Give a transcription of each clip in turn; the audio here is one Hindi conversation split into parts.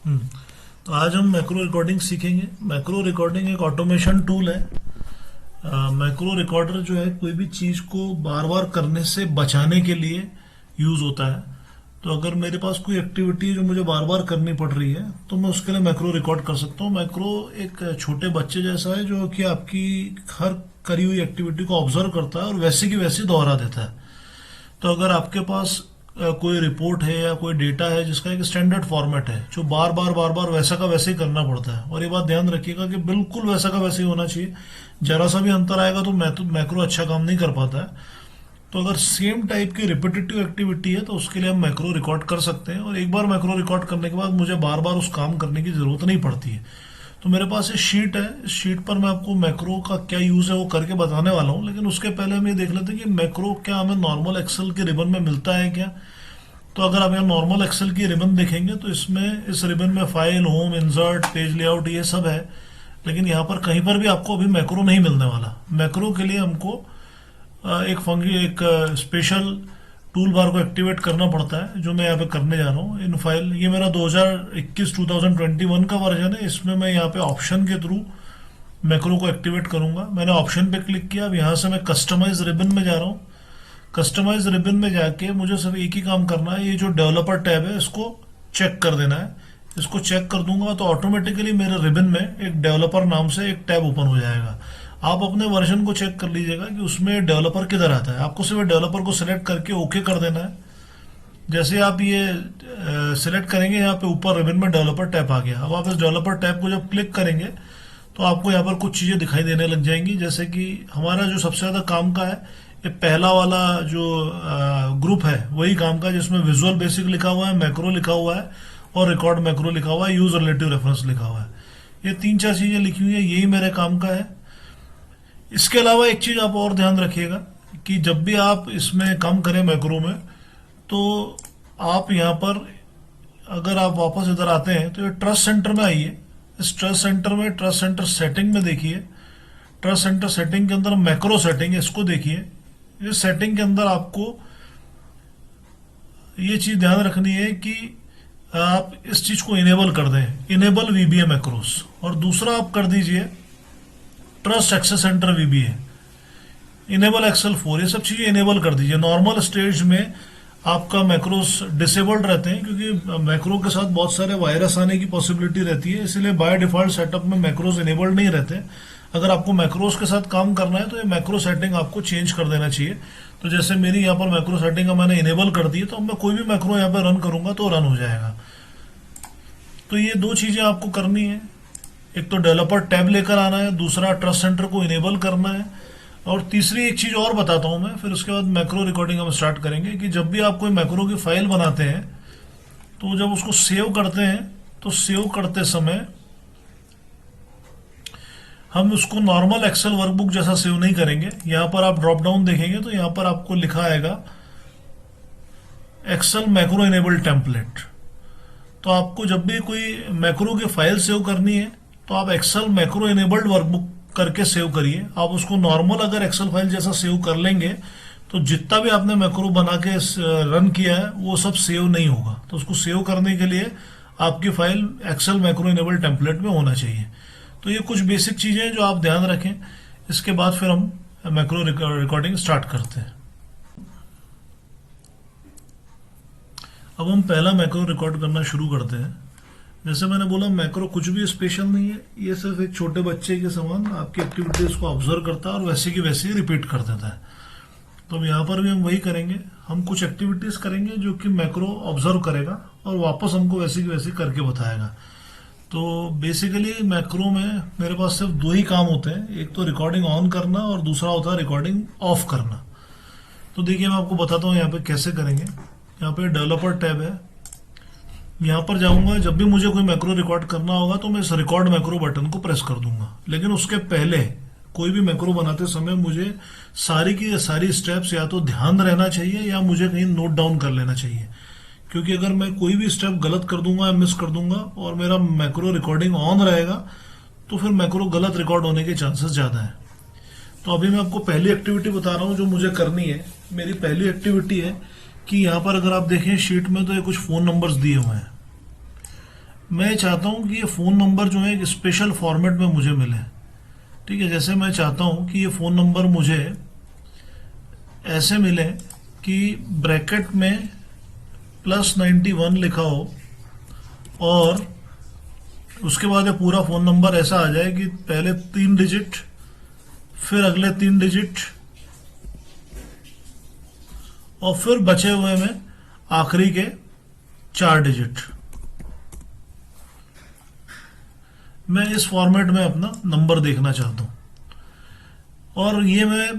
हम्म, तो आज हम मैक्रो रिकॉर्डिंग सीखेंगे। मैक्रो रिकॉर्डिंग एक ऑटोमेशन टूल है। मैक्रो रिकॉर्डर जो है कोई भी चीज़ को बार बार करने से बचाने के लिए यूज़ होता है। तो अगर मेरे पास कोई एक्टिविटी है जो मुझे बार बार करनी पड़ रही है तो मैं उसके लिए मैक्रो रिकॉर्ड कर सकता हूँ। मैक्रो एक छोटे बच्चे जैसा है जो कि आपकी हर करी हुई एक्टिविटी को ऑब्जर्व करता है और वैसे की वैसे दोहरा देता है। तो अगर आपके पास कोई रिपोर्ट है या कोई डेटा है जिसका एक स्टैंडर्ड फॉर्मेट है जो बार बार वैसा का वैसे ही करना पड़ता है, और ये बात ध्यान रखिएगा कि बिल्कुल वैसा का वैसे ही होना चाहिए। जरा सा भी अंतर आएगा तो मैक्रो अच्छा काम नहीं कर पाता है। तो अगर सेम टाइप की रिपीटेटिव एक्टिविटी है तो उसके लिए हम मैक्रो रिकॉर्ड कर सकते हैं, और एक बार मैक्रो रिकॉर्ड करने के बाद मुझे बार बार उस काम करने की जरूरत नहीं पड़ती है। तो मेरे पास एक शीट है, इस शीट पर मैं आपको मैक्रो का क्या यूज है वो करके बताने वाला हूँ, लेकिन उसके पहले हम ये देख लेते हैं कि मैक्रो क्या हमें नॉर्मल एक्सेल के रिबन में मिलता है क्या। तो अगर आप यहाँ नॉर्मल एक्सेल की रिबन देखेंगे तो इसमें इस रिबन में file, home, insert, page layout ये सब है। लेकिन यहाँ पर कहीं पर भी आपको अभी मैक्रो नहीं मिलने वाला। मैक्रो के लिए हमको एक स्पेशल टूल बार को एक्टिवेट करना पड़ता है, जो मैं यहाँ पे करने जा रहा हूँ। इन फाइल, ये मेरा 2021 का वर्जन है। इसमें मैं यहाँ पे ऑप्शन के थ्रू मैक्रो को एक्टिवेट करूंगा। मैंने ऑप्शन पे क्लिक किया। अब यहाँ से मैं कस्टमाइज रिबन में जा रहा हूँ। कस्टमाइज रिबन में जाके मुझे सिर्फ एक ही काम करना है, ये जो डेवलपर टैब है इसको चेक कर देना है। इसको चेक कर दूंगा तो ऑटोमेटिकली मेरे रिबन में एक डेवलपर नाम से एक टैब ओपन हो जाएगा। आप अपने वर्जन को चेक कर लीजिएगा कि उसमें डेवलपर किधर आता है। आपको सिर्फ डेवलपर को सिलेक्ट करके ओके कर देना है। जैसे आप ये सिलेक्ट करेंगे, यहाँ पे ऊपर रिबन में डेवलपर टैब आ गया। अब आप इस डेवलपर टैब को जब क्लिक करेंगे तो आपको यहाँ पर कुछ चीज़ें दिखाई देने लग जाएंगी। जैसे कि हमारा जो सबसे ज़्यादा काम का है, ये पहला वाला जो ग्रुप है वही काम का, जिसमें विजुअल बेसिक लिखा हुआ है, मैक्रो लिखा हुआ है और रिकॉर्ड मैक्रो लिखा हुआ है, यूज रिलेटिव रेफरेंस लिखा हुआ है। ये तीन चार चीज़ें लिखी हुई है, यही मेरे काम का है। इसके अलावा एक चीज़ आप और ध्यान रखिएगा कि जब भी आप इसमें काम करें मैक्रो में, तो आप यहाँ पर अगर आप वापस इधर आते हैं तो ये ट्रस्ट सेंटर में आइए। इस ट्रस्ट सेंटर में, ट्रस्ट सेंटर सेटिंग में देखिए। ट्रस्ट सेंटर सेटिंग के अंदर मैक्रो सेटिंग, इसको देखिए। इस सेटिंग के अंदर आपको ये चीज ध्यान रखनी है कि आप इस चीज को इनेबल कर दें, इनेबल वीबीए मैक्रोस। और दूसरा आप कर दीजिए trust access centre VBA, enable Excel 4, ये सब चीजें इनेबल कर दीजिए। नॉर्मल स्टेज में आपका मैक्रोस डिसेबल्ड रहते हैं, क्योंकि मैक्रो के साथ बहुत सारे वायरस आने की पॉसिबिलिटी रहती है, इसलिए बाय डिफॉल्ट सेटअप में मैक्रोस इनेबल्ड नहीं रहते। अगर आपको मैक्रोस के साथ काम करना है तो ये मैक्रो सेटिंग आपको चेंज कर देना चाहिए। तो जैसे मेरी यहाँ पर मैक्रो सेटिंग का मैंने इनेबल कर दी है, तो मैं कोई भी मैक्रो यहाँ पर रन करूंगा तो रन हो जाएगा। तो ये दो चीजें आपको करनी है, एक तो डेवलपर टैब लेकर आना है, दूसरा ट्रस्ट सेंटर को इनेबल करना है। और तीसरी एक चीज और बताता हूं मैं, फिर उसके बाद मैक्रो रिकॉर्डिंग हम स्टार्ट करेंगे। कि जब भी आप कोई मैक्रो की फाइल बनाते हैं तो जब उसको सेव करते हैं तो सेव करते समय हम उसको नॉर्मल एक्सेल वर्कबुक जैसा सेव नहीं करेंगे। यहां पर आप ड्रॉप डाउन देखेंगे तो यहां पर आपको लिखा आएगा एक्सेल मैक्रो इनेबल टेम्पलेट। तो आपको जब भी कोई मैक्रो की फाइल सेव करनी है तो आप एक्सेल मैक्रो इनेबल्ड वर्कबुक करके सेव करिए। आप उसको नॉर्मल अगर एक्सेल फाइल जैसा सेव कर लेंगे तो जितना भी आपने मैक्रो बना के रन किया है वो सब सेव नहीं होगा। तो उसको सेव करने के लिए आपकी file Excel macro enable template में होना चाहिए। तो ये कुछ बेसिक चीजें हैं जो आप ध्यान रखें। इसके बाद फिर हम मैक्रो रिकॉर्डिंग स्टार्ट करते हैं। अब हम पहला मैक्रो रिकॉर्ड करना शुरू करते हैं। जैसे मैंने बोला, मैक्रो कुछ भी स्पेशल नहीं है, ये सिर्फ एक छोटे बच्चे के समान आपकी एक्टिविटीज को ऑब्जर्व करता है और वैसे की वैसे ही रिपीट कर देता है। तो अब यहाँ पर भी हम वही करेंगे। हम कुछ एक्टिविटीज करेंगे जो कि मैक्रो ऑब्जर्व करेगा और वापस हमको वैसे की वैसे करके बताएगा। तो बेसिकली मैक्रो में मेरे पास सिर्फ दो ही काम होते हैं, एक तो रिकॉर्डिंग ऑन करना और दूसरा होता है रिकॉर्डिंग ऑफ करना। तो देखिए मैं आपको बताता हूँ यहाँ पे कैसे करेंगे। यहाँ पे डेवलपर टैब है, यहाँ पर जाऊंगा। जब भी मुझे कोई मैक्रो रिकॉर्ड करना होगा तो मैं इस रिकॉर्ड मैक्रो बटन को प्रेस कर दूंगा। लेकिन उसके पहले कोई भी मैक्रो बनाते समय मुझे सारी की सारी स्टेप्स या तो ध्यान रहना चाहिए या मुझे कहीं नोट डाउन कर लेना चाहिए, क्योंकि अगर मैं कोई भी स्टेप गलत कर दूंगा या मिस कर दूंगा और मेरा मैक्रो रिकॉर्डिंग ऑन रहेगा तो फिर मैक्रो गलत रिकॉर्ड होने के चांसेस ज्यादा है। तो अभी मैं आपको पहली एक्टिविटी बता रहा हूँ जो मुझे करनी है। मेरी पहली एक्टिविटी है कि यहाँ पर अगर आप देखें शीट में तो ये कुछ फोन नंबर्स दिए हुए हैं। मैं चाहता हूं कि ये फ़ोन नंबर जो है एक स्पेशल फॉर्मेट में मुझे मिले। ठीक है, जैसे मैं चाहता हूं कि ये फ़ोन नंबर मुझे ऐसे मिले कि ब्रैकेट में +91 लिखा हो और उसके बाद ये पूरा फ़ोन नंबर ऐसा आ जाए कि पहले 3 डिजिट, फिर अगले 3 डिजिट, और फिर बचे हुए में आखिरी के 4 डिजिट। मैं इस फॉर्मेट में अपना नंबर देखना चाहता हूं और ये मैं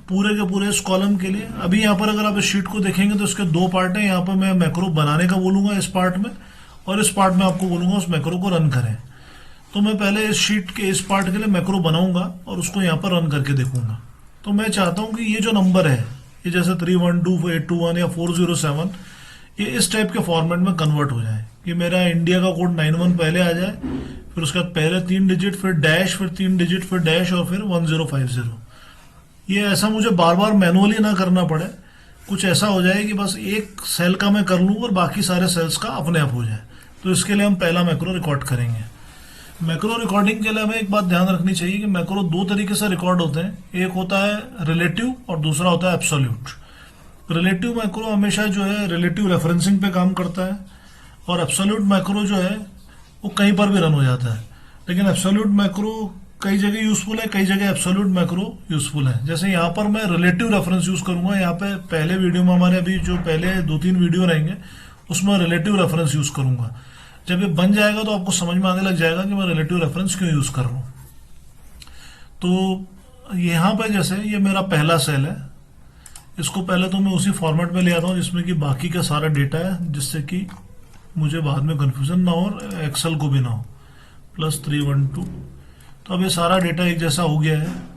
पूरे के पूरे इस कॉलम के लिए, अभी यहां पर अगर आप इस शीट को देखेंगे तो इसके 2 पार्ट हैं। यहां पर मैं मैक्रो बनाने का बोलूंगा इस पार्ट में, और इस पार्ट में आपको बोलूंगा उस मैक्रो को रन करें। तो मैं पहले इस शीट के इस पार्ट के लिए मैक्रो बनाऊंगा और उसको यहां पर रन करके देखूंगा। तो मैं चाहता हूं कि ये जो नंबर है, ये जैसे 312821 या 407, ये इस टाइप के फॉर्मेट में कन्वर्ट हो जाए कि मेरा इंडिया का कोड 91 पहले आ जाए, फिर उसके बाद पहले 3 डिजिट, फिर डैश, फिर 3 डिजिट, फिर डैश, और फिर 1050। ये ऐसा मुझे बार बार मैनुअली ना करना पड़े, कुछ ऐसा हो जाए कि बस एक सेल का मैं कर लूँ और बाकी सारे सेल्स का अपने आप हो जाए। तो इसके लिए हम पहला मैक्रो रिकॉर्ड करेंगे। मैक्रो रिकॉर्डिंग के लिए हमें एक बात ध्यान रखनी चाहिए कि मैक्रो 2 तरीके से रिकॉर्ड होते हैं। एक होता है रिलेटिव और दूसरा होता है एब्सोल्यूट। रिलेटिव मैक्रो हमेशा जो है रिलेटिव रेफरेंसिंग पे काम करता है, और एब्सोल्यूट मैक्रो जो है वो कहीं पर भी रन हो जाता है। लेकिन एब्सोल्यूट मैक्रो कई जगह यूजफुल है, कई जगह एब्सोल्यूट मैक्रो यूजफुल है। जैसे यहाँ पर मैं रिलेटिव रेफरेंस यूज करूंगा। यहाँ पे पहले वीडियो में, हमारे अभी जो पहले 2-3 वीडियो रहेंगे उसमें रिलेटिव रेफरेंस यूज करूंगा। जब ये बन जाएगा तो आपको समझ में आने लग जाएगा कि मैं रिलेटिव रेफरेंस क्यों यूज कर रहा हूं। तो यहाँ पे जैसे ये मेरा पहला सेल है, इसको पहले तो मैं उसी फॉर्मेट में ले आता हूँ जिसमें कि बाकी का सारा डेटा है, जिससे कि मुझे बाद में कंफ्यूजन ना हो और एक्सेल को भी ना हो। +312। तो अब ये सारा डेटा एक जैसा हो गया है।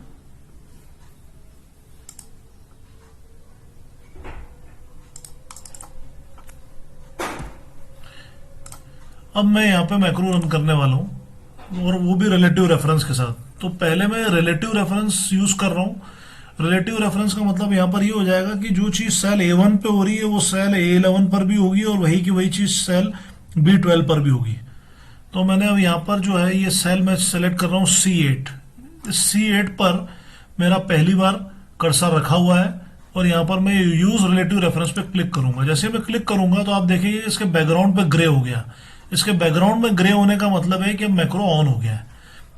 अब मैं यहाँ पे मैक्रो रन करने वाला हूँ, और वो भी रिलेटिव रेफरेंस के साथ। तो पहले मैं रिलेटिव रेफरेंस यूज कर रहा हूँ। रिलेटिव रेफरेंस का मतलब यहाँ पर ये हो जाएगा कि जो चीज सेल A1 पे हो रही है वो सेल A11 पर भी होगी, और वही की वही चीज सेल B12 पर भी होगी। तो मैंने अब यहाँ पर जो है ये सेल मैं सेलेक्ट कर रहा हूँ C8। इस C8 पर मेरा पहली बार कर्सर रखा हुआ है, और यहाँ पर मैं यूज रिलेटिव रेफरेंस पे क्लिक करूंगा। जैसे मैं क्लिक करूंगा तो आप देखेंगे इसके बैकग्राउंड पे ग्रे हो गया। इसके बैकग्राउंड में ग्रे होने का मतलब है कि मैक्रो ऑन हो गया है,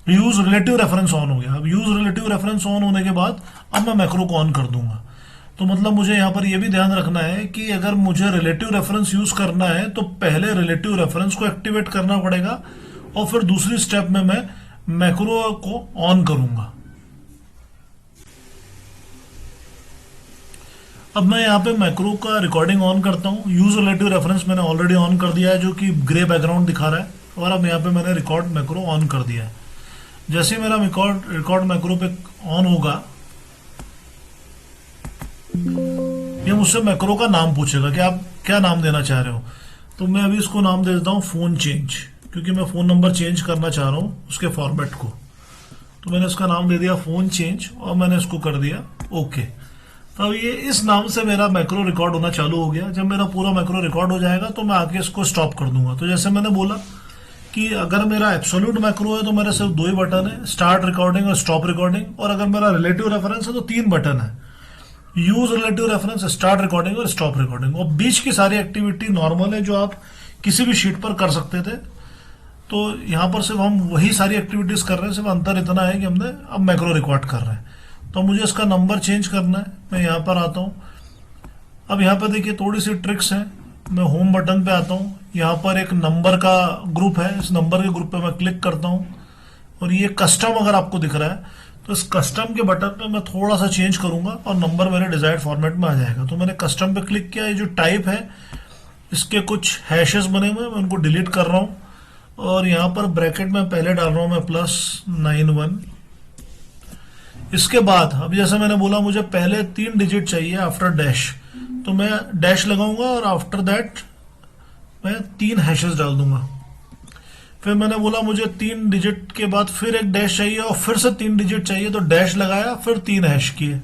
यूज रिलेटिव रेफरेंस ऑन हो गया। अब यूज रिलेटिव रेफरेंस ऑन होने के बाद अब मैं मैक्रो को ऑन कर दूंगा। तो मतलब मुझे यहाँ पर यह भी ध्यान रखना है कि अगर मुझे रिलेटिव रेफरेंस यूज करना है तो पहले रिलेटिव रेफरेंस को एक्टिवेट करना पड़ेगा, और फिर दूसरी स्टेप में मैं मैक्रो को ऑन करूंगा। अब मैं यहाँ पे मैक्रो का रिकॉर्डिंग ऑन करता हूँ। यूज रिलेटिव रेफरेंस मैंने ऑलरेडी ऑन कर दिया है, जो कि ग्रे बैकग्राउंड दिखा रहा है, और अब यहाँ पे मैंने रिकॉर्ड मैक्रो ऑन कर दिया है। जैसे ही मेरा रिकॉर्ड मैक्रो पे ऑन होगा, ये मुझसे मैक्रो का नाम पूछेगा कि आप क्या नाम देना चाह रहे हो। तो मैं अभी इसको नाम दे देता हूँ फोन चेंज, क्योंकि मैं फोन नंबर चेंज करना चाह रहा हूँ उसके फॉर्मेट को। तो मैंने इसका नाम दे दिया फोन चेंज, और मैंने इसको कर दिया ओके। तो ये इस नाम से मेरा मैक्रो रिकॉर्ड होना चालू हो गया। जब मेरा पूरा मैक्रो रिकॉर्ड हो जाएगा तो मैं आके इसको स्टॉप कर दूंगा। तो जैसे मैंने बोला कि अगर मेरा एब्सोल्यूट मैक्रो है तो मेरे सिर्फ 2 ही बटन है, स्टार्ट रिकॉर्डिंग और स्टॉप रिकॉर्डिंग। और अगर मेरा रिलेटिव रेफरेंस है तो 3 बटन है, use relative reference, start recording और स्टॉप रिकॉर्डिंग। और बीच की सारी एक्टिविटी नॉर्मल है, जो आप किसी भी शीट पर कर सकते थे। तो यहाँ पर सिर्फ हम वही सारी एक्टिविटीज कर रहे हैं, सिर्फ अंतर इतना है कि हमने अब मैक्रो रिकॉर्ड कर रहे हैं। तो मुझे इसका नंबर चेंज करना है। मैं यहाँ पर आता हूँ। अब यहाँ पर देखिए थोड़ी सी ट्रिक्स है। मैं होम बटन पे आता हूँ, यहाँ पर एक नंबर का ग्रुप है, इस नंबर के ग्रुप पे मैं क्लिक करता हूँ, और ये कस्टम अगर आपको दिख रहा है तो इस कस्टम के बटन पे मैं थोड़ा सा चेंज करूंगा और नंबर मेरे डिजायर्ड फॉर्मेट में आ जाएगा। तो मैंने कस्टम पे क्लिक किया। ये जो टाइप है इसके कुछ हैशेस बने हुए हैं, मैं उनको डिलीट कर रहा हूँ, और यहाँ पर ब्रैकेट में पहले डाल रहा हूँ मैं +91। इसके बाद अब जैसे मैंने बोला मुझे पहले 3 डिजिट चाहिए आफ्टर डैश, तो मैं डैश लगाऊंगा और आफ्टर दैट मैं 3 हैशेस डाल दूंगा। फिर मैंने बोला मुझे 3 डिजिट के बाद फिर एक डैश चाहिए और फिर से 3 डिजिट चाहिए, तो डैश लगाया, फिर 3 हैश किए।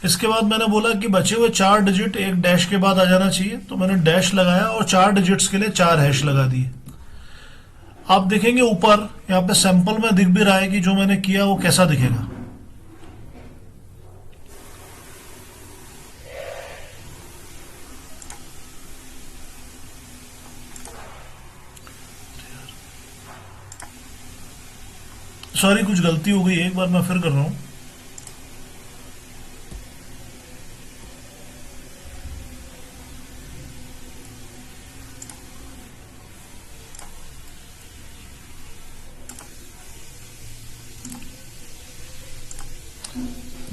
इसके बाद मैंने बोला कि बचे हुए 4 डिजिट एक डैश के बाद आ जाना चाहिए, तो मैंने डैश लगाया और 4 डिजिट्स के लिए 4 हैश लगा दिए। आप देखेंगे ऊपर यहाँ पे सैंपल में दिख भी रहा है कि जो मैंने किया वो कैसा दिखेगा। सॉरी, कुछ गलती हो गई है, एक बार मैं फिर कर रहा हूं।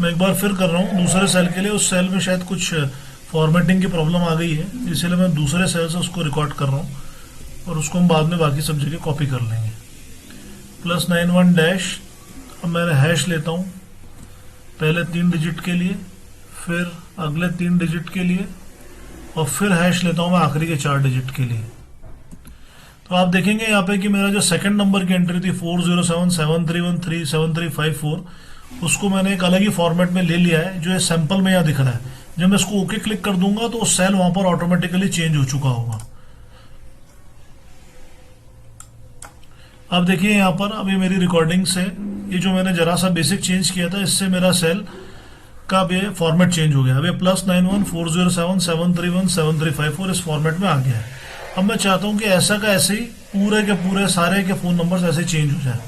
मैं एक बार फिर कर रहा हूँ दूसरे सेल के लिए। उस सेल में शायद कुछ फॉर्मेटिंग की प्रॉब्लम आ गई है, इसीलिए मैं दूसरे सेल से उसको रिकॉर्ड कर रहा हूँ और उसको हम बाद में बाकी सब जगह कॉपी कर लेंगे। +91 डैश। अब मैंने हैश लेता हूँ पहले 3 डिजिट के लिए, फिर अगले 3 डिजिट के लिए, और फिर हैश लेता हूँ मैं आखिरी के 4 डिजिट के लिए। तो आप देखेंगे यहाँ पे कि मेरा जो सेकंड नंबर की एंट्री थी 40773137354, उसको मैंने एक अलग ही फॉर्मेट में ले लिया है, जो ये सैंपल में यहाँ दिख रहा है। जब मैं इसको ओके क्लिक कर दूंगा तो सेल वहां पर ऑटोमेटिकली चेंज हो चुका होगा। अब देखिए यहाँ पर अभी मेरी रिकॉर्डिंग से ये जो मैंने जरा सा बेसिक चेंज किया था, इससे मेरा सेल का भी फॉर्मेट चेंज हो गया। अभी +914077317354 इस फॉर्मेट में आ गया है। अब मैं चाहता हूं कि ऐसा का ऐसे ही पूरे के पूरे सारे के फोन नंबर्स ऐसे ही चेंज हो जाए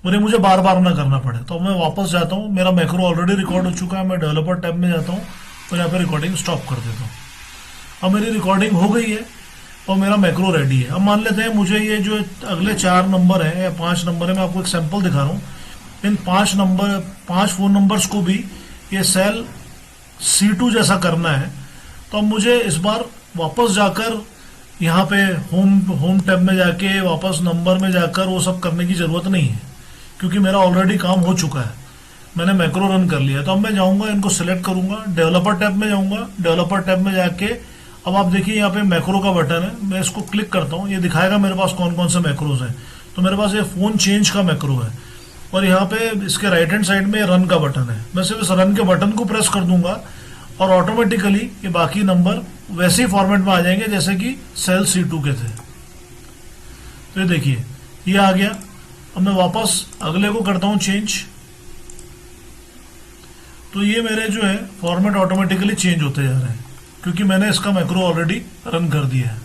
और ये मुझे बार बार ना करना पड़े। तो मैं वापस जाता हूं, मेरा मैक्रो ऑलरेडी रिकॉर्ड हो चुका है, मैं डेवलपर टैब में जाता हूं और यहाँ पे रिकॉर्डिंग स्टॉप कर देता हूँ। अब मेरी रिकॉर्डिंग हो गई है और मेरा मैक्रो रेडी है। अब मान लेते हैं मुझे ये जो अगले 4 नंबर है या 5 नंबर है, मैं आपको एक सैंपल दिखा रहा हूँ। इन 5 फोन नंबर्स को भी ये सेल C2 जैसा करना है। तो अब मुझे इस बार वापस जाकर यहाँ पे होम टैब में जाके वापस नंबर में जाकर वो सब करने की जरूरत नहीं है, क्योंकि मेरा ऑलरेडी काम हो चुका है, मैंने मैक्रो रन कर लिया। तो अब मैं जाऊंगा, इनको सिलेक्ट करूंगा, डेवलपर टैब में जाऊंगा। डेवलपर टैब में जाके अब आप देखिए यहाँ पे मैक्रो का बटन है, मैं इसको क्लिक करता हूँ, ये दिखाएगा मेरे पास कौन कौन से मैक्रोज हैं। तो मेरे पास ये फोन चेंज का मैक्रो है और यहाँ पे इसके राइट हैंड साइड में रन का बटन है। मैं सिर्फ इस रन के बटन को प्रेस कर दूंगा और ऑटोमेटिकली ये बाकी नंबर वैसे ही फॉर्मेट में आ जाएंगे जैसे कि सेल C2 के थे। तो ये देखिए ये आ गया। अब मैं वापस अगले को करता हूं चेंज, तो ये मेरे जो है फॉर्मेट ऑटोमेटिकली चेंज होते जा रहे हैं, क्योंकि मैंने इसका मैक्रो ऑलरेडी रन कर दिया है।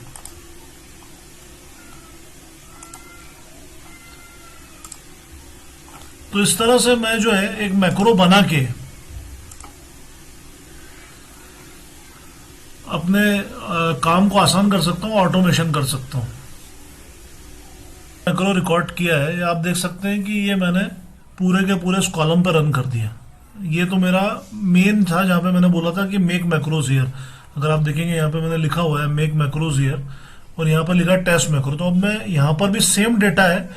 तो इस तरह से मैं जो है एक मैक्रो बना के अपने काम को आसान कर सकता हूँ, ऑटोमेशन कर सकता हूँ। मैक्रो रिकॉर्ड किया है, ये आप देख सकते हैं कि ये मैंने पूरे के पूरे इस कॉलम पर रन कर दिया। ये तो मेरा मेन था जहाँ पे मैंने बोला था कि मेक मैक्रोज हियर। अगर आप देखेंगे यहाँ पे मैंने लिखा हुआ है मेक मैक्रोज हियर और यहाँ पर लिखा है टेस्ट मैक्रो। तो अब मैं यहाँ पर भी सेम डेटा है,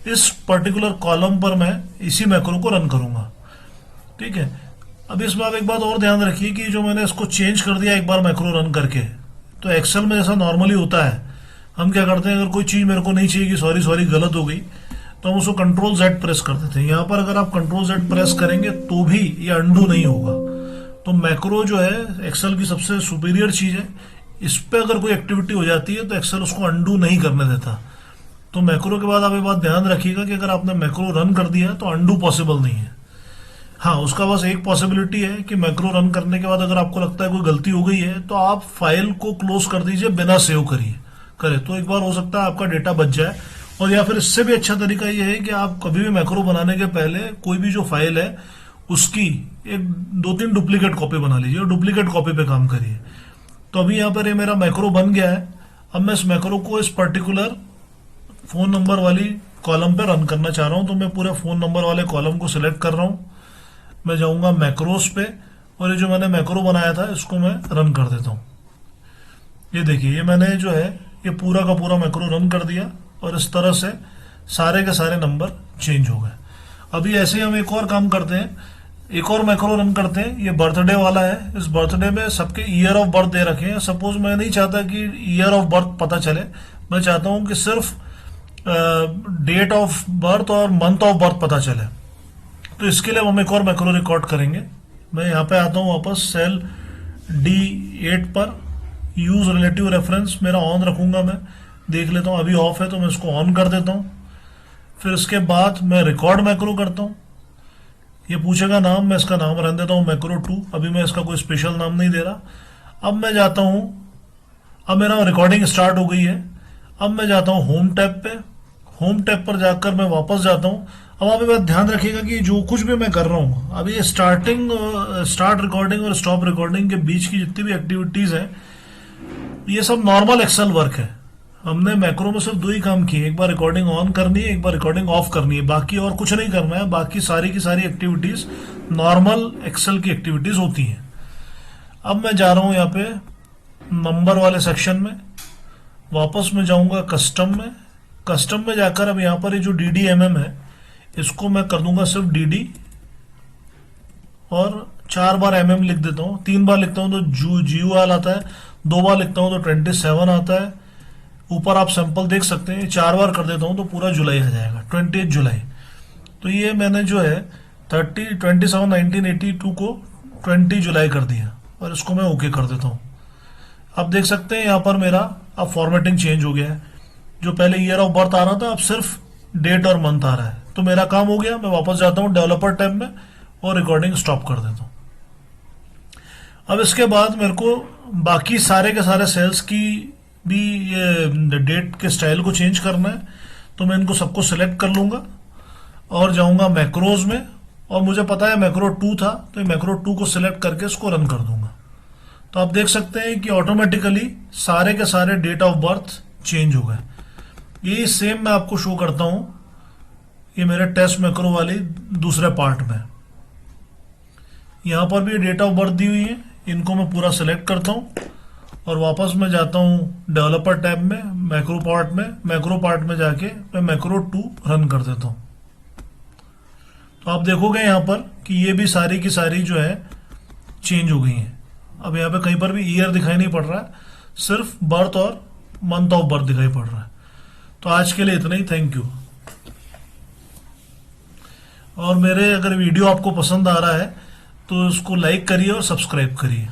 इस पर्टिकुलर कॉलम पर मैं इसी मैक्रो को रन करूंगा। ठीक है। अब इसमें आप एक बात और ध्यान रखिए कि जो मैंने इसको चेंज कर दिया एक बार मैक्रो रन करके, तो एक्सेल में जैसा नॉर्मली होता है, हम क्या करते हैं, अगर कोई चीज मेरे को नहीं चाहिए कि सॉरी गलत हो गई, तो हम उसको Ctrl+Z प्रेस कर देते हैं। यहाँ पर अगर आप Ctrl+Z प्रेस करेंगे तो भी ये अंडू नहीं होगा। तो मैक्रो जो है एक्सेल की सबसे सुपीरियर चीज है, इस पर अगर कोई एक्टिविटी हो जाती है तो एक्सेल उसको अंडू नहीं करने देता। तो मैक्रो के बाद आप ये बात ध्यान रखिएगा कि अगर आपने मैक्रो रन कर दिया तो अंडू पॉसिबल नहीं है। हाँ, उसका बस एक पॉसिबिलिटी है कि मैक्रो रन करने के बाद अगर आपको लगता है कोई गलती हो गई है तो आप फाइल को क्लोज कर दीजिए बिना सेव करे, तो एक बार हो सकता है आपका डेटा बच जाए। और या फिर इससे भी अच्छा तरीका ये है कि आप कभी भी मैक्रो बनाने के पहले कोई भी जो फाइल है उसकी 2-3 डुप्लीकेट कॉपी बना लीजिए और डुप्लीकेट कॉपी पे काम करिए। तो अभी यहाँ पर ये मेरा मैक्रो बन गया है। अब मैं इस मैक्रो को इस पर्टिकुलर फोन नंबर वाली कॉलम पे रन करना चाह रहा हूं, तो मैं पूरे फोन नंबर वाले कॉलम को सिलेक्ट कर रहा हूं। मैं जाऊंगा मैक्रोस पे और ये जो मैंने मैक्रो बनाया था इसको मैं रन कर देता हूं। ये देखिए ये मैंने जो है ये पूरा का पूरा मैक्रो रन कर दिया और इस तरह से सारे के सारे नंबर चेंज हो गए। अभी ऐसे ही हम एक और काम करते हैं, एक और मैक्रो रन करते हैं। ये बर्थडे वाला है, इस बर्थडे में सबके ईयर ऑफ बर्थ दे रखे हैं। सपोज मैं नहीं चाहता कि ईयर ऑफ बर्थ पता चले, मैं चाहता हूं कि सिर्फ डेट ऑफ बर्थ और मंथ ऑफ बर्थ पता चले। तो इसके लिए हम एक और मैक्रो रिकॉर्ड करेंगे। मैं यहाँ पे आता हूँ वापस सेल D8 पर, यूज रिलेटिव रेफरेंस मेरा ऑन रखूंगा। मैं देख लेता हूँ अभी ऑफ है तो मैं इसको ऑन कर देता हूँ। फिर उसके बाद मैं रिकॉर्ड मैक्रो करता हूँ। ये पूछेगा नाम, मैं इसका नाम रहने देता हूँ मैक्रो 2, अभी मैं इसका कोई स्पेशल नाम नहीं दे रहा। अब मैं जाता हूँ, अब मेरा रिकॉर्डिंग स्टार्ट हो गई है। अब मैं जाता हूँ होम टैब पे, होम टैब पर जाकर मैं वापस जाता हूँ। अब आप बात ध्यान रखिएगा कि जो कुछ भी मैं कर रहा हूँ अभी, स्टार्ट रिकॉर्डिंग और स्टॉप रिकॉर्डिंग के बीच की जितनी भी एक्टिविटीज है, ये सब नॉर्मल एक्सेल वर्क है। हमने मैक्रो में सिर्फ 2 ही काम किए, एक बार रिकॉर्डिंग ऑन करनी है, एक बार रिकॉर्डिंग ऑफ करनी है, बाकी और कुछ नहीं करना है। बाकी सारी की सारी एक्टिविटीज नॉर्मल एक्सेल की एक्टिविटीज होती हैं। अब मैं जा रहा हूं यहाँ पे नंबर वाले सेक्शन में, वापस मैं जाऊंगा कस्टम में। कस्टम में जाकर अब यहाँ पर ये जो DDMM है इसको मैं कर दूंगा सिर्फ DD, और 4 बार MM लिख देता हूँ। 3 बार लिखता हूँ तो GUL आता है, 2 बार लिखता हूँ तो 27 आता है। ऊपर आप सैंपल देख सकते हैं, 4 बार कर देता हूँ तो पूरा जुलाई आ जाएगा, 28 जुलाई। तो ये मैंने जो है 27/1982 को 20 जुलाई कर दिया, और इसको मैं ओके कर देता हूँ। आप देख सकते हैं यहाँ पर मेरा अब फॉर्मेटिंग चेंज हो गया है। जो पहले ईयर ऑफ बर्थ आ रहा था, अब सिर्फ डेट और मंथ आ रहा है। तो मेरा काम हो गया। मैं वापस जाता हूँ डेवलपर टैब में और रिकॉर्डिंग स्टॉप कर देता हूँ। अब इसके बाद मेरे को बाकी सारे के सारे सेल्स की भी ये डेट के स्टाइल को चेंज करना है, तो मैं इनको सबको सिलेक्ट कर लूंगा और जाऊंगा मैक्रोज में, और मुझे पता है मैक्रो 2 था, तो ये मैक्रो 2 को सिलेक्ट करके इसको रन कर दूंगा। तो आप देख सकते हैं कि ऑटोमेटिकली सारे के सारे डेट ऑफ बर्थ चेंज हो गए। ये सेम मैं आपको शो करता हूं, ये मेरे टेस्ट मैक्रो वाली दूसरे पार्ट में। यहां पर भी डेट ऑफ बर्थ दी हुई है, इनको मैं पूरा सिलेक्ट करता हूं और वापस मैं जाता हूं डेवलपर टैब में, मैक्रो पार्ट में जाके मैं मैक्रो 2 रन कर देता हूं। तो आप देखोगे यहां पर कि ये भी सारी की सारी जो है चेंज हो गई हैं। अब यहाँ पे कहीं पर भी ईयर दिखाई नहीं पड़ रहा है, सिर्फ बर्थ और मंथ ऑफ बर्थ दिखाई पड़ रहा है। तो आज के लिए इतना ही, थैंक यू। और मेरे अगर वीडियो आपको पसंद आ रहा है तो इसको लाइक करिए और सब्सक्राइब करिए।